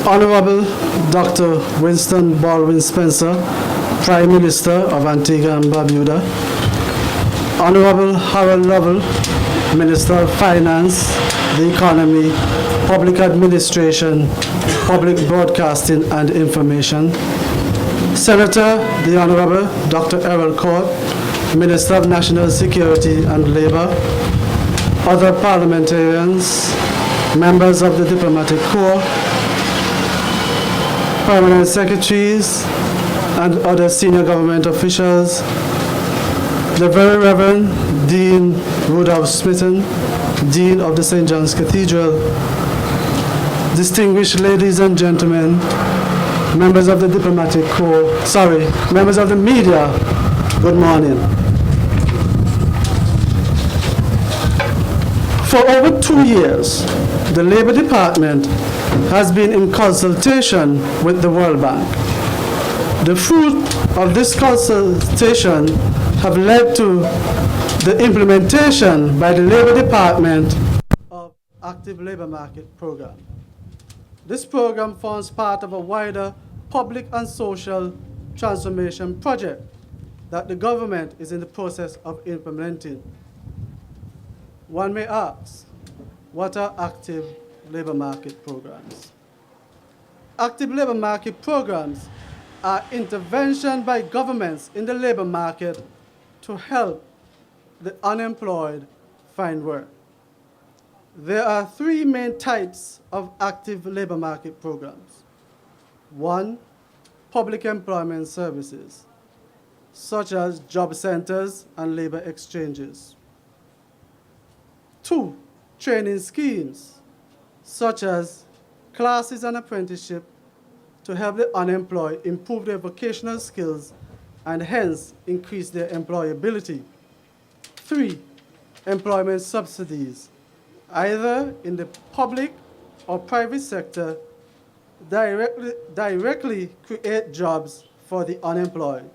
Honorable Dr. Winston Baldwin Spencer, Prime Minister of Antigua and Barbuda. Honorable Harold Lovell, Minister of Finance, the Economy, Public Administration, Public Broadcasting and Information. Senator, the Honorable Dr. Errol Court, Minister of National Security and Labor. Other parliamentarians, members of the Diplomatic Corps, permanent secretaries, and other senior government officials, the Very Reverend Dean Rudolph Smithson, Dean of the St. John's Cathedral, distinguished ladies and gentlemen, members of the Diplomatic Corps, members of the media, good morning. For over 2 years, the Labor Department has been in consultation with the World Bank. The fruit of this consultation have led to the implementation by the Labor Department of Active Labor Market Program. This program forms part of a wider public and social transformation project that the government is in the process of implementing. One may ask, what are active labor market programs? Active labor market programs are intervention by governments in the labor market to help the unemployed find work. There are 3 main types of active labor market programs. 1, public employment services, such as job centers and labor exchanges. 2, training schemes, such as classes and apprenticeship to help the unemployed improve their vocational skills and hence increase their employability. 3, employment subsidies, either in the public or private sector, directly create jobs for the unemployed.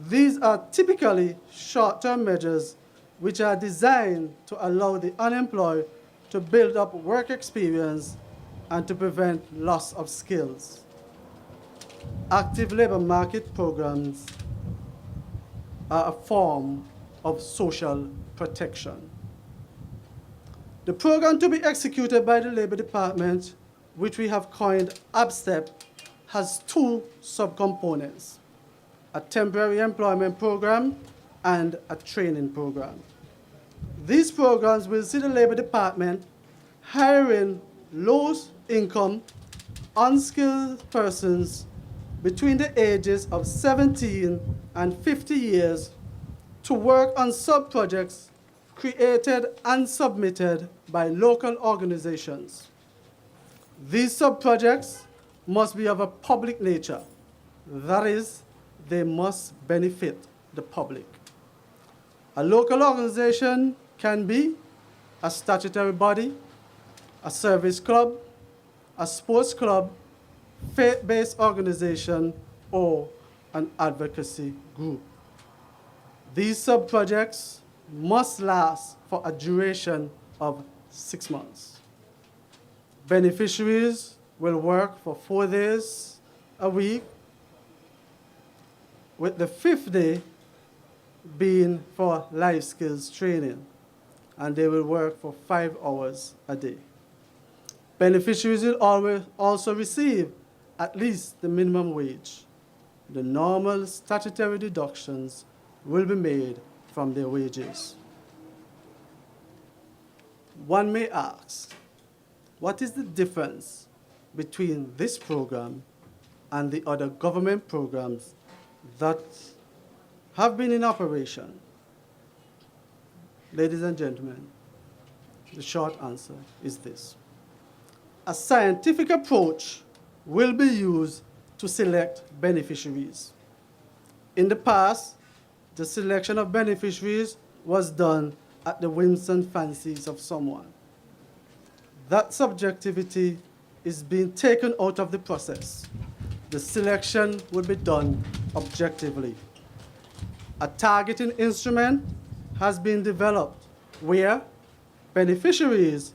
These are typically short-term measures which are designed to allow the unemployed to build up work experience and to prevent loss of skills. Active labor market programs are a form of social protection. The program to be executed by the Labor Department, which we have coined ABSTEP, has 2 subcomponents: a temporary employment program and a training program. These programs will see the Labor Department hiring low-income, unskilled persons between the ages of 17 and 50 years to work on sub-projects created and submitted by local organizations. These sub-projects must be of a public nature. That is, they must benefit the public. A local organization can be a statutory body, a service club, a sports club, faith-based organization, or an advocacy group. These sub-projects must last for a duration of 6 months. Beneficiaries will work for 4 days a week, with the 5th day being for life skills training, and they will work for 5 hours a day. Beneficiaries will also receive at least the minimum wage. The normal statutory deductions will be made from their wages. One may ask, what is the difference between this program and the other government programs that have been in operation? Ladies and gentlemen, the short answer is this. A scientific approach will be used to select beneficiaries. In the past, the selection of beneficiaries was done at the whims and fancies of someone. That subjectivity is being taken out of the process. The selection will be done objectively. A targeting instrument has been developed where beneficiaries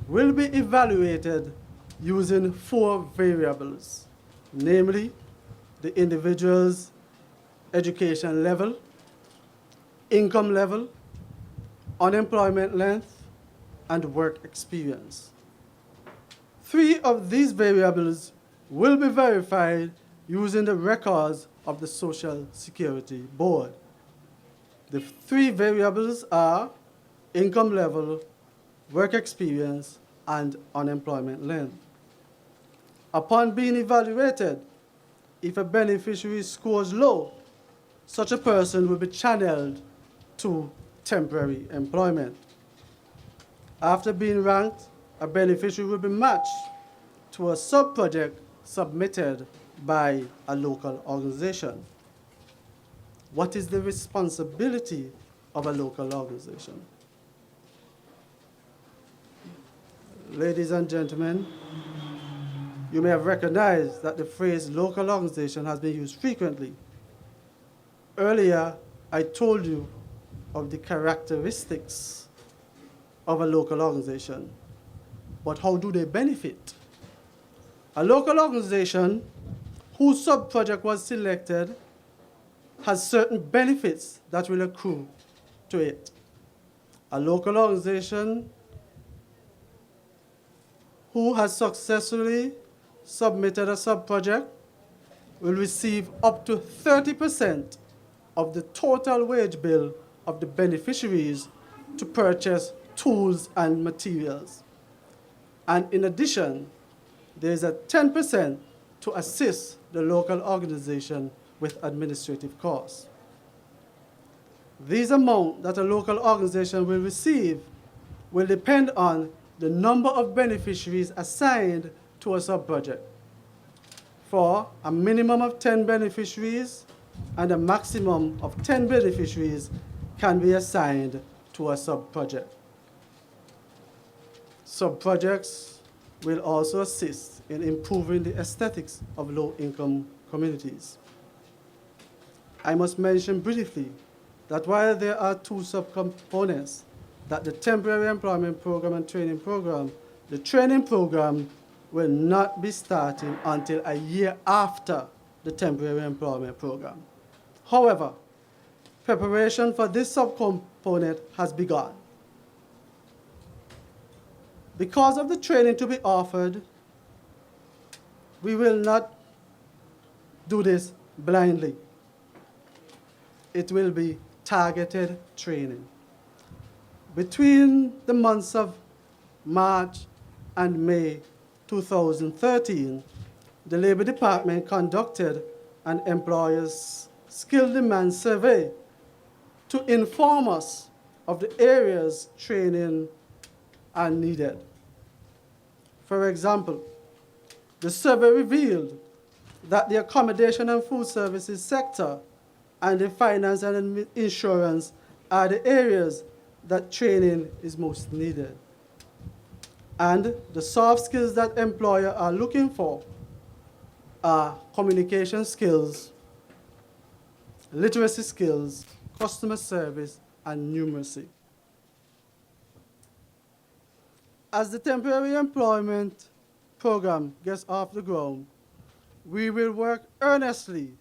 will be evaluated using 4 variables, namely the individual's education level, income level, unemployment length, and work experience. 3 of these variables will be verified using the records of the Social Security Board. The 3 variables are income level, work experience, and unemployment length. Upon being evaluated, if a beneficiary scores low, such a person will be channeled to temporary employment. After being ranked, a beneficiary will be matched to a sub-project submitted by a local organization. What is the responsibility of a local organization? Ladies and gentlemen, you may have recognized that the phrase local organization has been used frequently. Earlier, I told you of the characteristics of a local organization, but how do they benefit? A local organization whose sub-project was selected has certain benefits that will accrue to it. A local organization who has successfully submitted a sub-project will receive up to 30% of the total wage bill of the beneficiaries to purchase tools and materials. And in addition, there is a 10% to assist the local organization with administrative costs. These amounts that a local organization will receive will depend on the number of beneficiaries assigned to a sub-project. For a minimum of 10 beneficiaries and a maximum of 10 beneficiaries can be assigned to a sub-project. Sub-projects will also assist in improving the aesthetics of low-income communities. I must mention briefly that while there are 2 subcomponents, that the temporary employment program and training program, the training program will not be starting until a year after the temporary employment program. However, preparation for this subcomponent has begun. Because of the training to be offered, we will not do this blindly. It will be targeted training. Between the months of March and May 2013, the Labor Department conducted an employer's skill demand survey to inform us of the areas training are needed. For example, the survey revealed that the accommodation and food services sector and the finance and insurance are the areas that training is most needed. And the soft skills that employers are looking for are communication skills, literacy skills, customer service, and numeracy. As the temporary employment program gets off the ground, we will work earnestly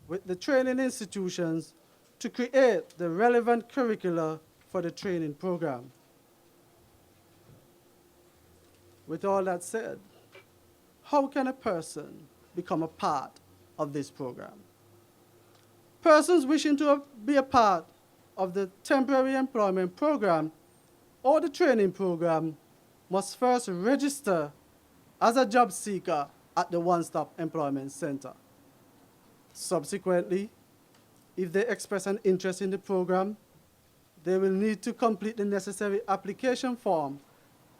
with the training institutions to create the relevant curricula for the training program. With all that said, how can a person become a part of this program? Persons wishing to be a part of the temporary employment program or the training program must first register as a job seeker at the One-Stop Employment Center. Subsequently, if they express an interest in the program, they will need to complete the necessary application form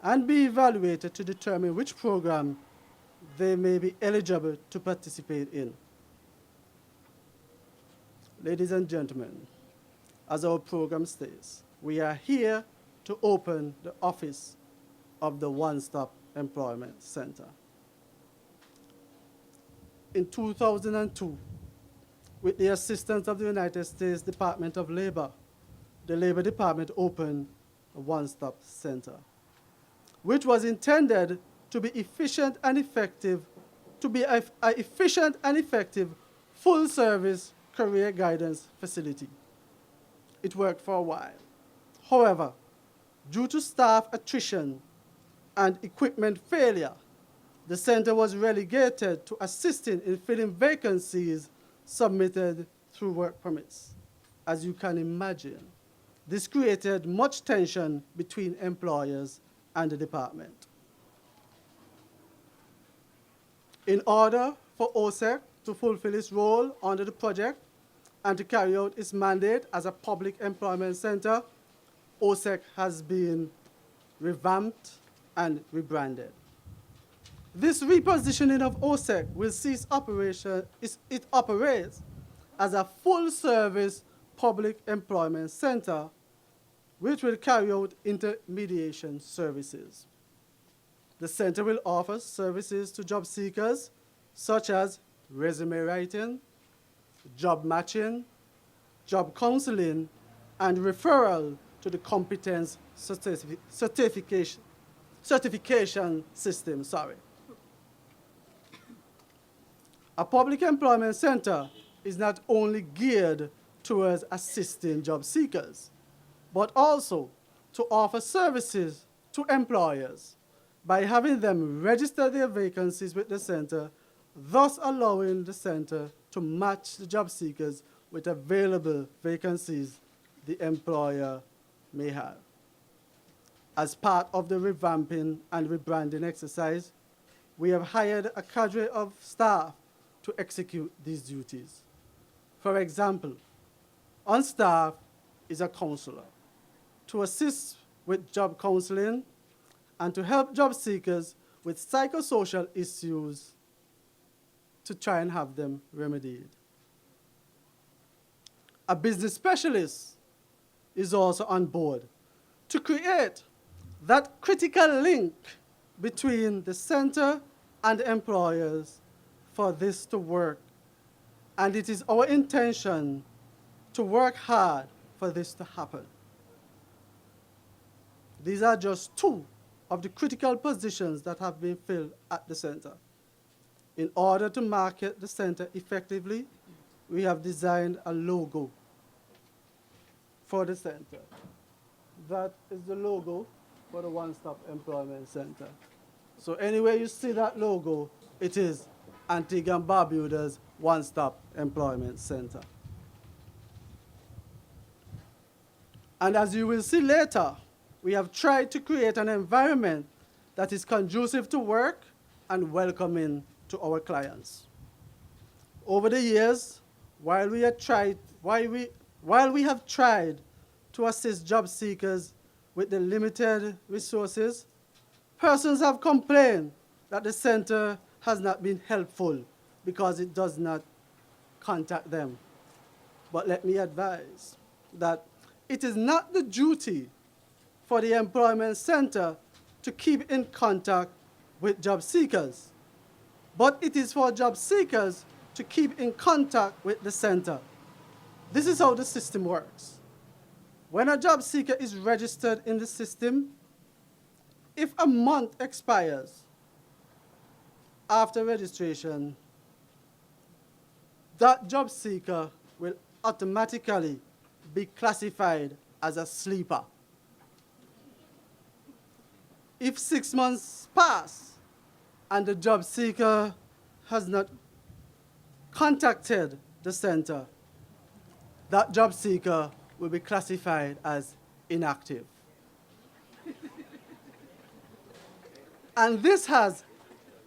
and be evaluated to determine which program they may be eligible to participate in. Ladies and gentlemen, as our program states, we are here to open the office of the One-Stop Employment Center. In 2002, with the assistance of the United States Department of Labor, the Labor Department opened a One-Stop Center, which was intended to be efficient and effective, to be an efficient and effective full-service career guidance facility. It worked for a while. However, due to staff attrition and equipment failure, the center was relegated to assisting in filling vacancies submitted through work permits. As you can imagine, this created much tension between employers and the department. In order for OSEC to fulfill its role under the project and to carry out its mandate as a public employment center, OSEC has been revamped and rebranded. This repositioning of OSEC will cease operation. It operates as a full-service public employment center, which will carry out intermediation services. The center will offer services to job seekers, such as resume writing, job matching, job counseling, and referral to the competence certification system. A public employment center is not only geared towards assisting job seekers, but also to offer services to employers by having them register their vacancies with the center, thus allowing the center to match the job seekers with available vacancies the employer may have. As part of the revamping and rebranding exercise, we have hired a cadre of staff to execute these duties. For example, on staff is a counselor to assist with job counseling and to help job seekers with psychosocial issues to try and have them remedied. A business specialist is also on board to create that critical link between the center and employers for this to work. And it is our intention to work hard for this to happen. These are just two of the critical positions that have been filled at the center. In order to market the center effectively, we have designed a logo for the center. That is the logo for the One-Stop Employment Center. So anywhere you see that logo, it is Antigua and Barbuda's One-Stop Employment Center. And as you will see later, we have tried to create an environment that is conducive to work and welcoming to our clients. Over the years, while we have tried to assist job seekers with the limited resources, persons have complained that the center has not been helpful because it does not contact them. But let me advise that it is not the duty for the employment center to keep in contact with job seekers, but it is for job seekers to keep in contact with the center. This is how the system works. When a job seeker is registered in the system, if a month expires after registration, that job seeker will automatically be classified as a sleeper. If 6 months pass and the job seeker has not contacted the center, that job seeker will be classified as inactive. And this has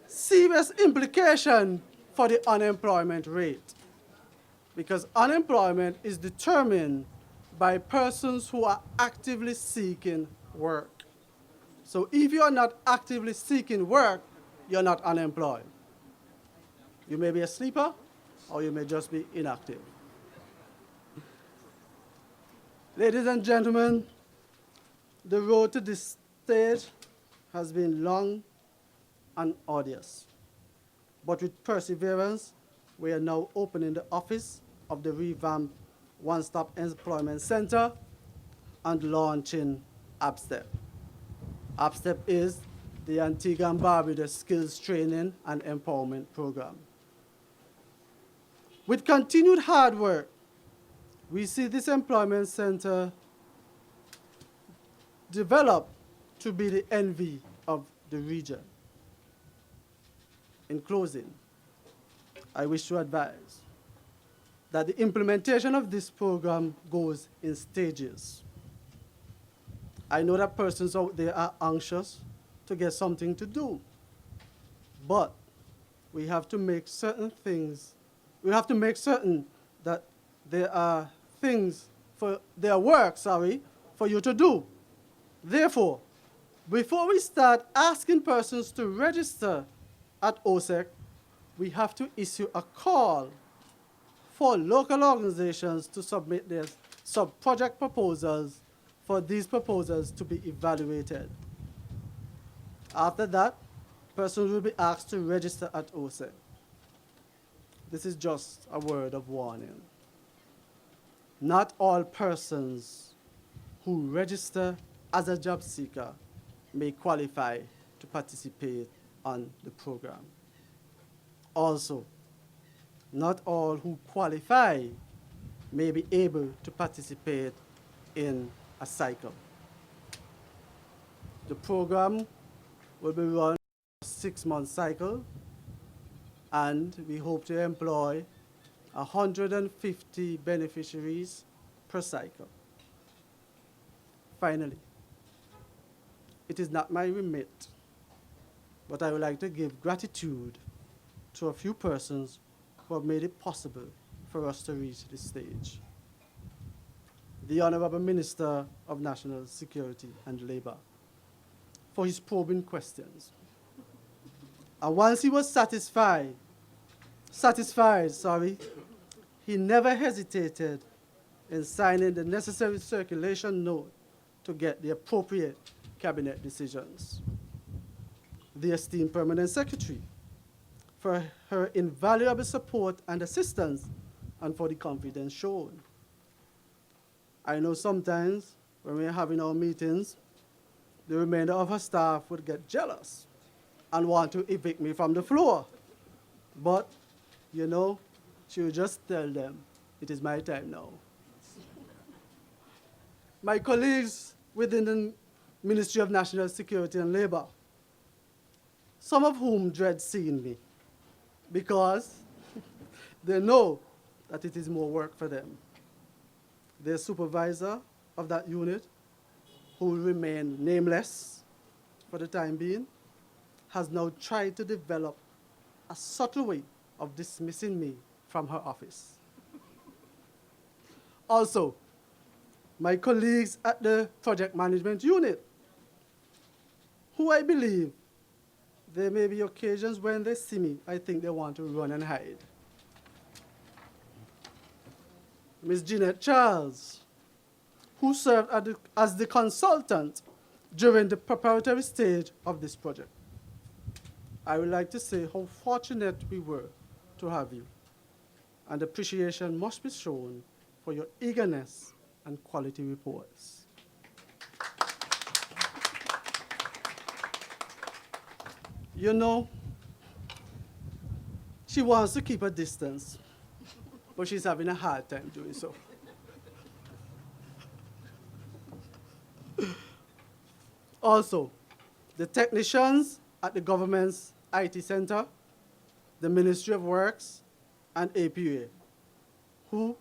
serious implication for the unemployment rate, because unemployment is determined by persons who are actively seeking work. So if you are not actively seeking work, you're not unemployed. You may be a sleeper, or you may just be inactive. Ladies and gentlemen, the road to this stage has been long and arduous. But with perseverance, we are now opening the office of the revamped One-Stop Employment Center and launching AppStep. AppStep is the Antigua and Barbuda Skills Training and Empowerment Program. With continued hard work, we see this employment center develop to be the envy of the region. In closing, I wish to advise that the implementation of this program goes in stages. I know that persons out there are anxious to get something to do, but we have to make certain that there are work for you to do. Therefore, before we start asking persons to register at OSEC, we have to issue a call for local organizations to submit their sub-project proposals for these proposals to be evaluated. After that, persons will be asked to register at OSEC. This is just a word of warning. Not all persons who register as a job seeker may qualify to participate on the program. Also, not all who qualify may be able to participate in a cycle. The program will be run a 6-month cycle, and we hope to employ 150 beneficiaries per cycle. Finally, it is not my remit, but I would like to give gratitude to a few persons who have made it possible for us to reach this stage. The Honorable Minister of National Security and Labor, for his probing questions. And once he was satisfied, he never hesitated in signing the necessary circulation note to get the appropriate cabinet decisions. The esteemed Permanent Secretary, for her invaluable support and assistance, and for the confidence shown. I know sometimes when we're having our meetings, the remainder of her staff would get jealous and want to evict me from the floor. But, you know, she would just tell them, it is my time now. My colleagues within the Ministry of National Security and Labor, some of whom dread seeing me because they know that it is more work for them. Their supervisor of that unit, who will remain nameless for the time being, has now tried to develop a subtle way of dismissing me from her office. Also, my colleagues at the project management unit, who I believe there may be occasions when they see me, I think they want to run and hide. Ms. Jeanette Charles, who served as the consultant during the preparatory stage of this project. I would like to say how fortunate we were to have you, and appreciation must be shown for your eagerness and quality reports. You know, she wants to keep a distance, but she's having a hard time doing so. Also, the technicians at the government's IT center, the Ministry of Works, and APA, who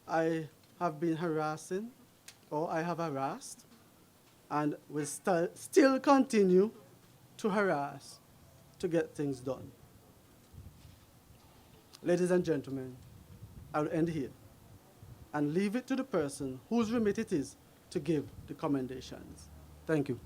I have been harassing, or I have harassed, and will still continue to harass to get things done. Ladies and gentlemen, I'll end here and leave it to the person whose remit it is to give the commendations. Thank you.